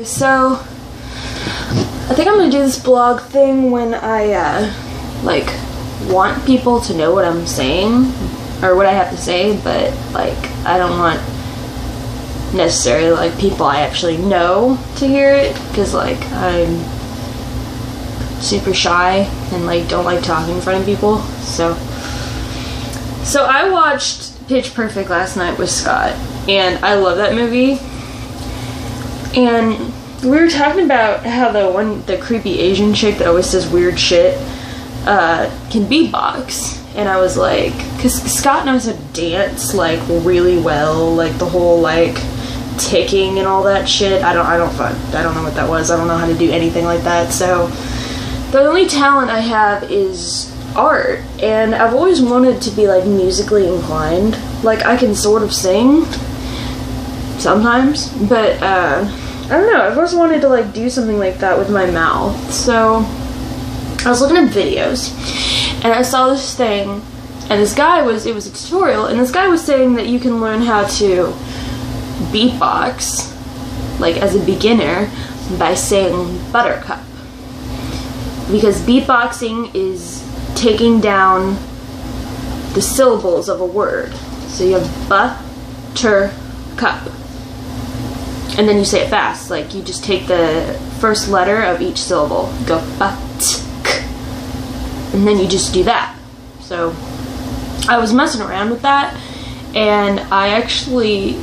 So, I think I'm gonna do this blog thing when I, like, want people to know what I'm saying, or what I have to say, but, like, I don't want necessarily, like, people I actually know to hear it, because, like, I'm super shy and, like, don't like talking in front of people, so I watched Pitch Perfect last night with Scott, and I love that movie. And we were talking about how the creepy Asian chick that always says weird shit can beatbox, and I was like, because Scott knows how to dance like really well, like the whole like ticking and all that shit. I don't know what that was. I don't know how to do anything like that. So the only talent I have is art, and I've always wanted to be like musically inclined. Like I can sort of sing sometimes, but I don't know, I've always wanted to like do something like that with my mouth. So I was looking at videos and I saw this thing, and it was a tutorial, and this guy was saying that you can learn how to beatbox like as a beginner by saying buttercup, because beatboxing is taking down the syllables of a word. So you have buttercup, and then you say it fast, like you just take the first letter of each syllable, go but-k, and then you just do that. So I was messing around with that, and I actually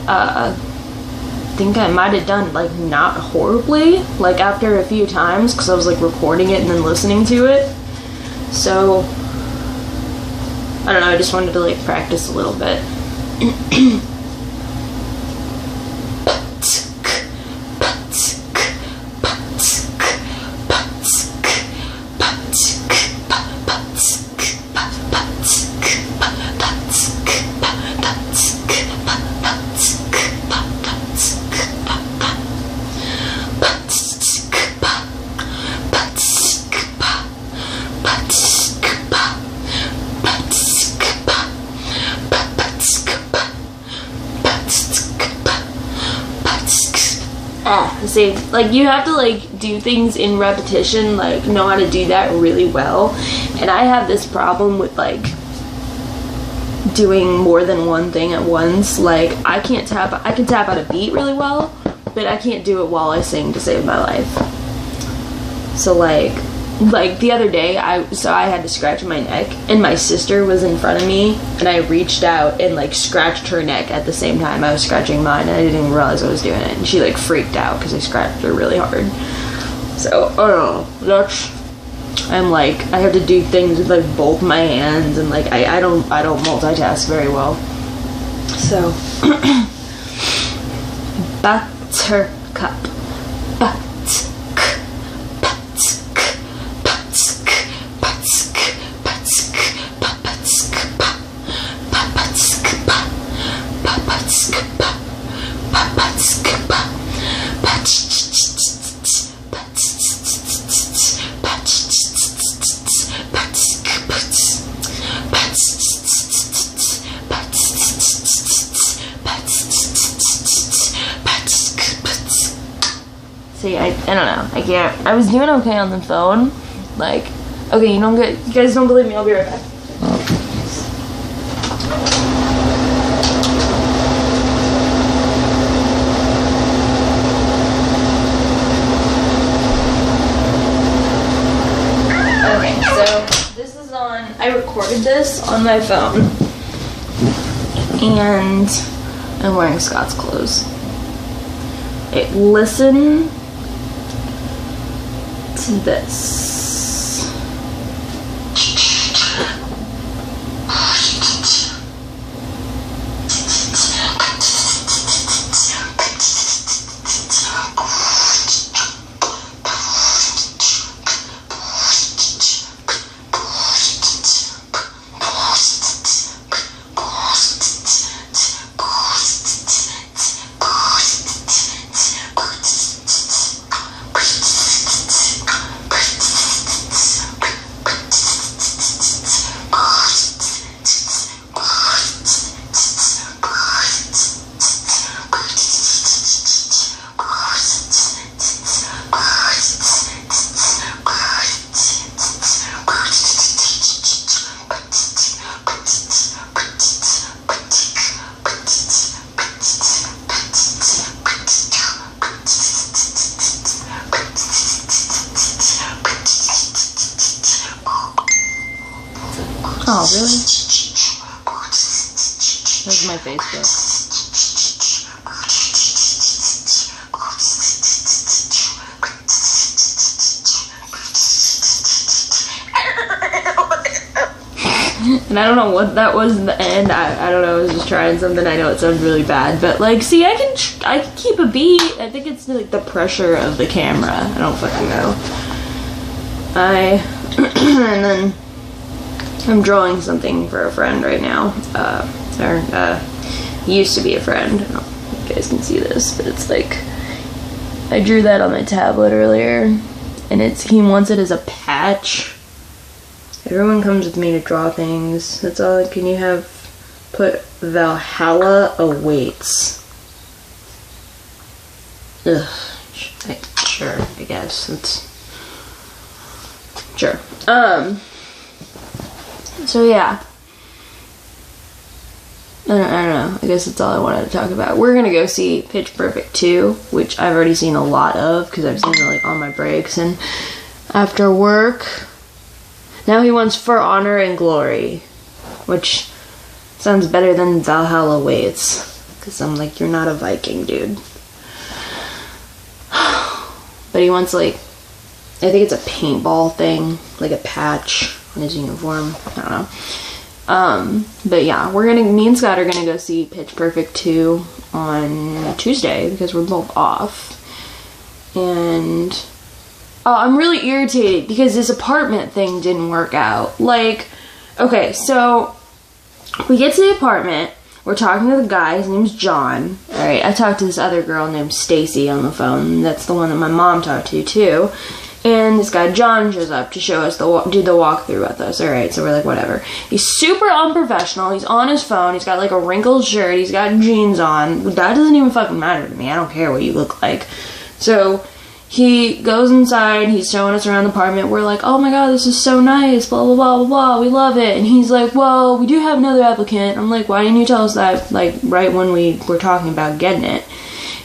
think I might have done like not horribly, like after a few times, because I was like recording it and then listening to it. So I don't know, I just wanted to like practice a little bit. See, like you have to like do things in repetition, like know how to do that really well, and I have this problem with like doing more than one thing at once. Like I can tap out a beat really well, but I can't do it while I sing to save my life. So like the other day I had to scratch my neck, and my sister was in front of me, and I reached out and like scratched her neck at the same time I was scratching mine, and I didn't even realize I was doing it, and she like freaked out because I scratched her really hard. So I don't know, I'm like, I have to do things with like both my hands, and like I don't multitask very well. So buttercup, See, I don't know. I can't. I was doing okay on the phone. Like, okay, you guys don't believe me, I'll be right back. Okay, so this is on, I recorded this on my phone, and I'm wearing Scott's clothes. Listen to this. Oh, really? That's my Facebook. And I don't know what that was in the end. I don't know. I was just trying something. I know it sounds really bad, but like, see, I can keep a beat. I think it's like the pressure of the camera. I don't fucking know. And then I'm drawing something for a friend right now. He used to be a friend. I don't know if you guys can see this, but it's like, I drew that on my tablet earlier, and he wants it as a patch. Everyone comes with me to draw things. That's all. Can you have put Valhalla awaits? Ugh. Sure, I guess. It's sure. So yeah. I don't know. I guess that's all I wanted to talk about. We're gonna go see Pitch Perfect 2, which I've already seen a lot of because I've seen it like on my breaks and after work. Now he wants For Honor and Glory, which sounds better than Valhalla Waits, because I'm like, you're not a Viking, dude. But he wants like, I think it's a paintball thing, like a patch on his uniform. I don't know. But yeah, me and Scott are gonna go see Pitch Perfect 2 on Tuesday because we're both off. And I'm really irritated because this apartment thing didn't work out. Like, okay, so we get to the apartment. We're talking to the guy. His name's John. All right, I talked to this other girl named Stacy on the phone. That's the one that my mom talked to too. And this guy John shows up to show us do the walkthrough with us. All right, so we're like, whatever. He's super unprofessional. He's on his phone. He's got like a wrinkled shirt. He's got jeans on. That doesn't even fucking matter to me. I don't care what you look like. So he goes inside, he's showing us around the apartment. We're like, oh my god, this is so nice, blah, blah, blah, blah, blah, we love it. And he's like, well, we do have another applicant. I'm like, why didn't you tell us that, like, right when we were talking about getting it?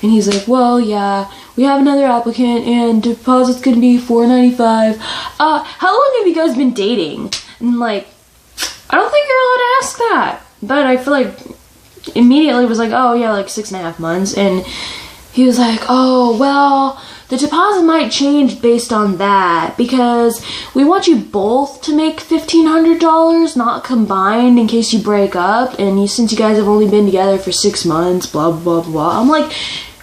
And he's like, well, yeah, we have another applicant, and deposit's gonna be $4.95. How long have you guys been dating? And like, I don't think you're allowed to ask that. But I feel like, immediately was like, oh yeah, like 6.5 months. And he was like, oh, well, the deposit might change based on that because we want you both to make $1,500, not combined in case you break up. And since you guys have only been together for 6 months, blah, blah, blah. I'm like,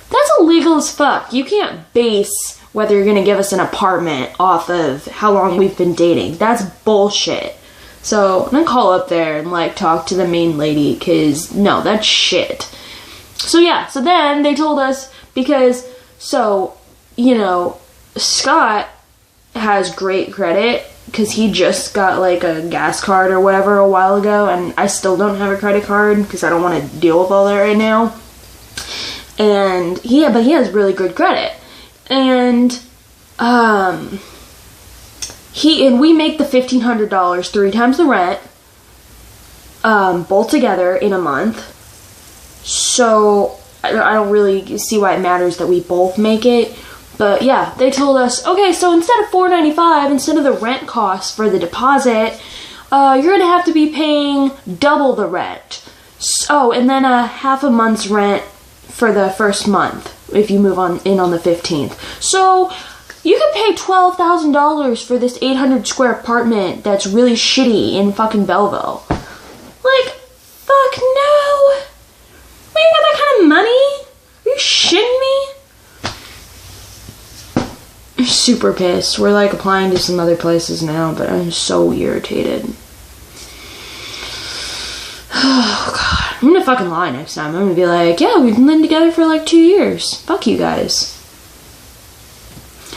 that's illegal as fuck. You can't base whether you're going to give us an apartment off of how long we've been dating. That's bullshit. So I'm going to call up there and like talk to the main lady because no, that's shit. So yeah, so then they told us because, so, you know, Scott has great credit because he just got like a gas card or whatever a while ago, and I still don't have a credit card because I don't want to deal with all that right now. And but he has really good credit, and we make the $1,500 3 times the rent, both together in a month. So I don't really see why it matters that we both make it. But yeah, they told us, okay, so instead of $4.95, instead of the rent cost for the deposit, you're going to have to be paying double the rent. Oh, and then a half a month's rent for the first month if you move in on the 15th. So you could pay $12,000 for this 800 square apartment that's really shitty in fucking Belleville. Like, fuck no. We ain't got that kind of money. Are you shitting me? I'm super pissed. We're like applying to some other places now, but I'm so irritated. Oh god. I'm gonna fucking lie next time. I'm gonna be like, yeah, we've been living together for like 2 years. Fuck you guys.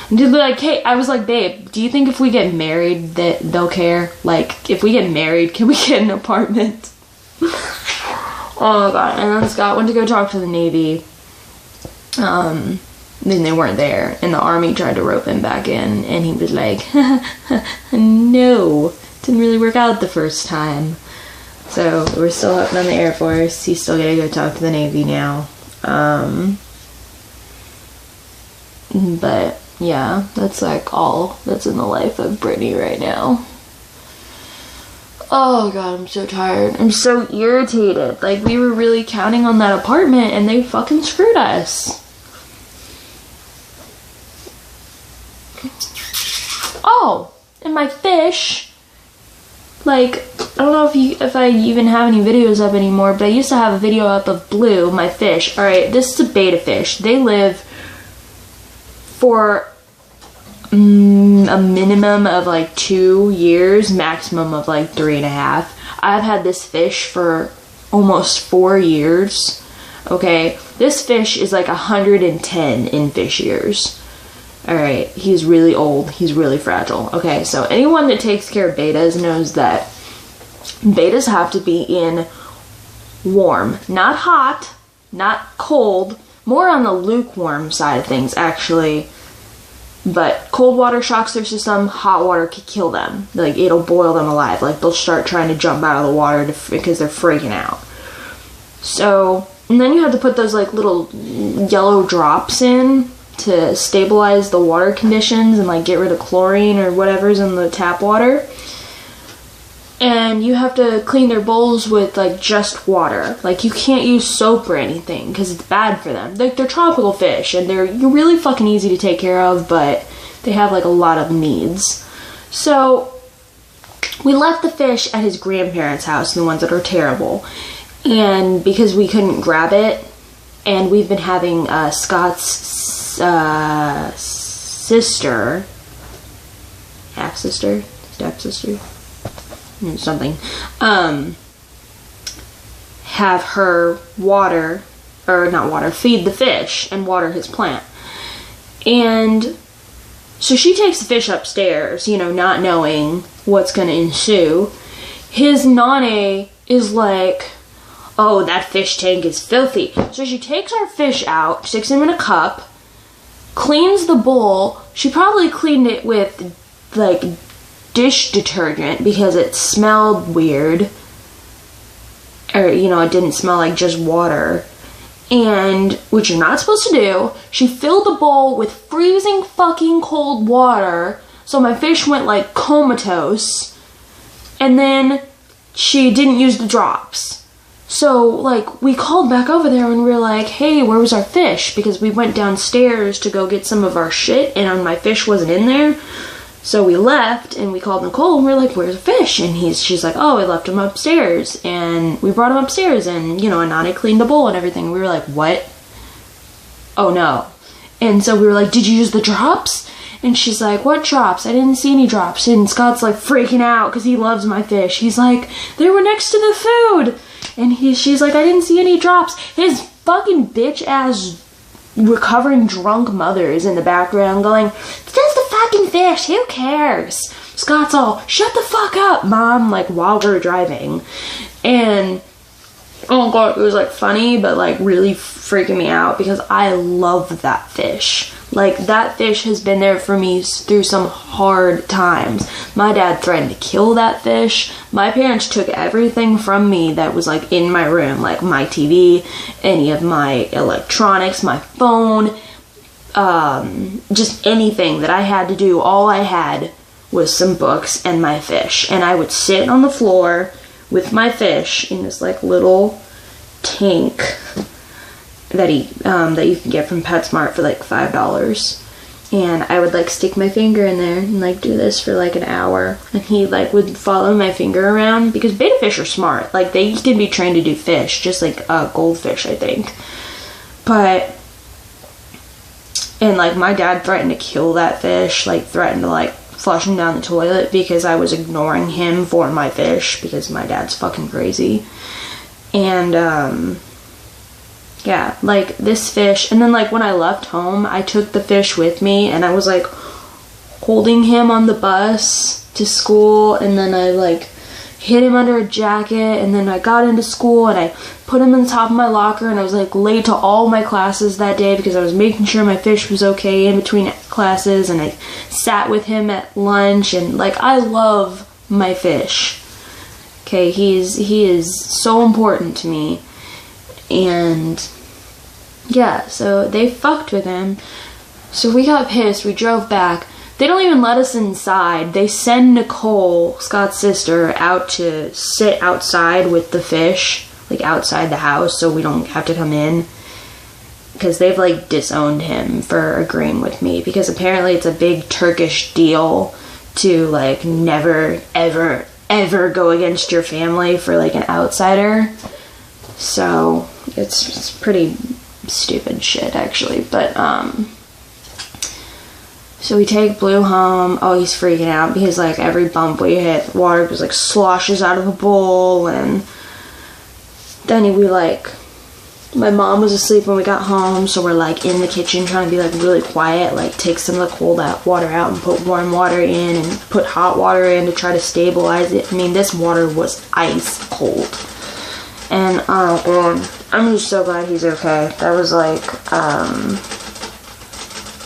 And they'd be like, hey, I was like, babe, do you think if we get married that they'll care? Like, if we get married, can we get an apartment? Oh god. And then Scott went to go talk to the Navy. Then they weren't there, and the Army tried to rope him back in, and he was like, no, didn't really work out the first time. So we're still up on the Air Force. He's still gonna go talk to the Navy now. But yeah, that's like all that's in the life of Brittany right now. Oh god, I'm so tired. I'm so irritated. Like, we were really counting on that apartment and they fucking screwed us. Oh, and my fish. Like, I don't know if I even have any videos up anymore, but I used to have a video up of Blue, my fish. Alright, this is a beta fish. They live for a minimum of like 2 years, maximum of like 3.5. I've had this fish for almost 4 years. Okay, this fish is like 110 in fish years. Alright, he's really old, he's really fragile. Okay, so anyone that takes care of betas knows that betas have to be in warm, not hot, not cold, more on the lukewarm side of things actually. But cold water shocks their system, hot water could kill them. Like, it'll boil them alive. Like, they'll start trying to jump out of the water because they're freaking out. So, and then you have to put those, like, little yellow drops in to stabilize the water conditions and, like, get rid of chlorine or whatever's in the tap water. And you have to clean their bowls with, like, just water. Like, you can't use soap or anything because it's bad for them. They're tropical fish and they're really fucking easy to take care of, but they have, like, a lot of needs. So, we left the fish at his grandparents' house, the ones that are terrible. And because we couldn't grab it, and we've been having Scott's sister, half-sister, step-sister, something, have her water, or not water, feed the fish and water his plant. And so she takes the fish upstairs, you know, not knowing what's going to ensue. His nane is like, oh, that fish tank is filthy. So she takes our fish out, sticks him in a cup, cleans the bowl. She probably cleaned it with, like, dish detergent because it smelled weird, or, you know, it didn't smell like just water, and which you're not supposed to do. She filled the bowl with freezing fucking cold water, so my fish went like comatose, and then she didn't use the drops. So, like, we called back over there and we were like, hey, where was our fish? Because we went downstairs to go get some of our shit and my fish wasn't in there. So we left and we called Nicole and we were like, where's the fish? And she's like, oh, I left him upstairs. And we brought him upstairs and, you know, Anana cleaned the bowl and everything. We were like, what? Oh no. And so we were like, did you use the drops? And she's like, what drops? I didn't see any drops. And Scott's like freaking out because he loves my fish. He's like, they were next to the food. And she's like, I didn't see any drops. His fucking bitch ass recovering drunk mother is in the background going, it's just a fucking fish, who cares? Scott's all, shut the fuck up, Mom, like, while we're driving. And oh god, it was like funny, but like really freaking me out because I love that fish. Like, that fish has been there for me through some hard times. My dad threatened to kill that fish. My parents took everything from me that was like in my room, like my TV, any of my electronics, my phone, just anything that I had to do. All I had was some books and my fish. And I would sit on the floor with my fish in this like little tank that you can get from PetSmart for like $5, and I would like stick my finger in there and like do this for like an hour, and he like would follow my finger around because betta fish are smart. Like, they can be trained to do fish just like goldfish, I think. But and like my dad threatened to kill that fish, like threatened to like flush him down the toilet because I was ignoring him for my fish because my dad's fucking crazy. And yeah, like this fish, and then like when I left home, I took the fish with me and I was like holding him on the bus to school, and then I like hid him under a jacket, and then I got into school and I put him on the top of my locker, and I was like late to all my classes that day because I was making sure my fish was okay in between classes, and I sat with him at lunch, and like I love my fish. Okay, he is so important to me. And yeah, so they fucked with him. So we got pissed. We drove back. They don't even let us inside. They send Nicole, Scott's sister, out to sit outside with the fish, like outside the house, so we don't have to come in. Because they've like disowned him for agreeing with me, because apparently it's a big Turkish deal to like never ever go against your family for like an outsider. So it's pretty stupid shit actually. But so we take Blue home. Oh, he's freaking out because like every bump we hit, water just like sloshes out of the bowl. And then we like, my mom was asleep when we got home, so we're like in the kitchen trying to be like really quiet, like take some of the cold water out and put warm water in and put hot water in to try to stabilize it. I mean, this water was ice cold. And I'm just so glad he's okay. That was like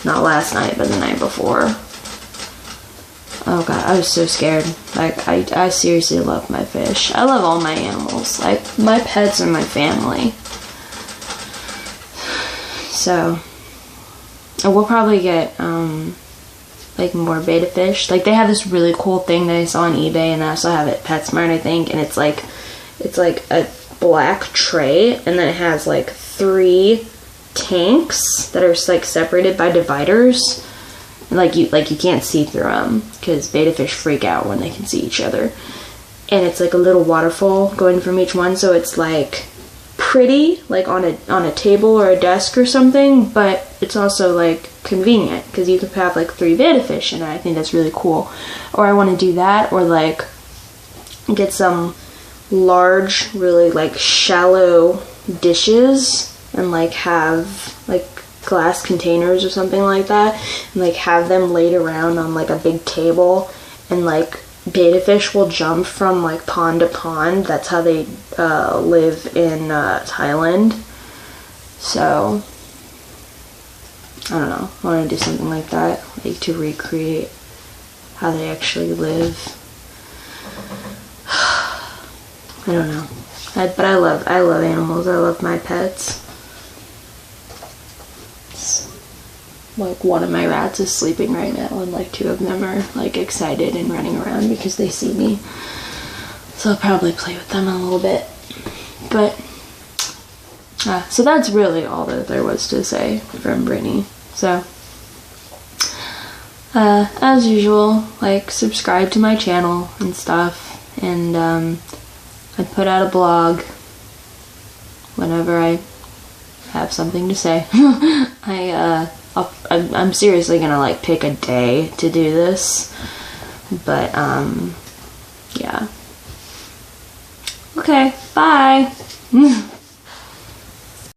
not last night, but the night before. Oh god, I was so scared. Like, I seriously love my fish. I love all my animals. Like, my pets are my family. So, and we'll probably get, like, more betta fish. Like, they have this really cool thing that I saw on eBay, and I also have it at PetSmart, I think, and it's like a black tray, and then it has, like, 3 tanks that are like separated by dividers, and like you can't see through them because betta fish freak out when they can see each other. And it's like a little waterfall going from each one, so it's like pretty, like on a table or a desk or something, but it's also like convenient because you could have like 3 betta fish in it. I think that's really cool. Or I want to do that, or like get some large, really like shallow dishes and like have like glass containers or something like that, and like have them laid around on like a big table, and like betta fish will jump from like pond to pond. That's how they live in Thailand. So I don't know, I want to do something like that, like to recreate how they actually live. I don't know, but I love animals. I love my pets. Like, one of my rats is sleeping right now, and like 2 of them are like excited and running around because they see me. So I'll probably play with them a little bit. But so that's really all that there was to say from Brittany. So as usual, like, subscribe to my channel and stuff, and I put out a blog whenever I have something to say. I'm seriously gonna like pick a day to do this, but yeah. Okay, bye.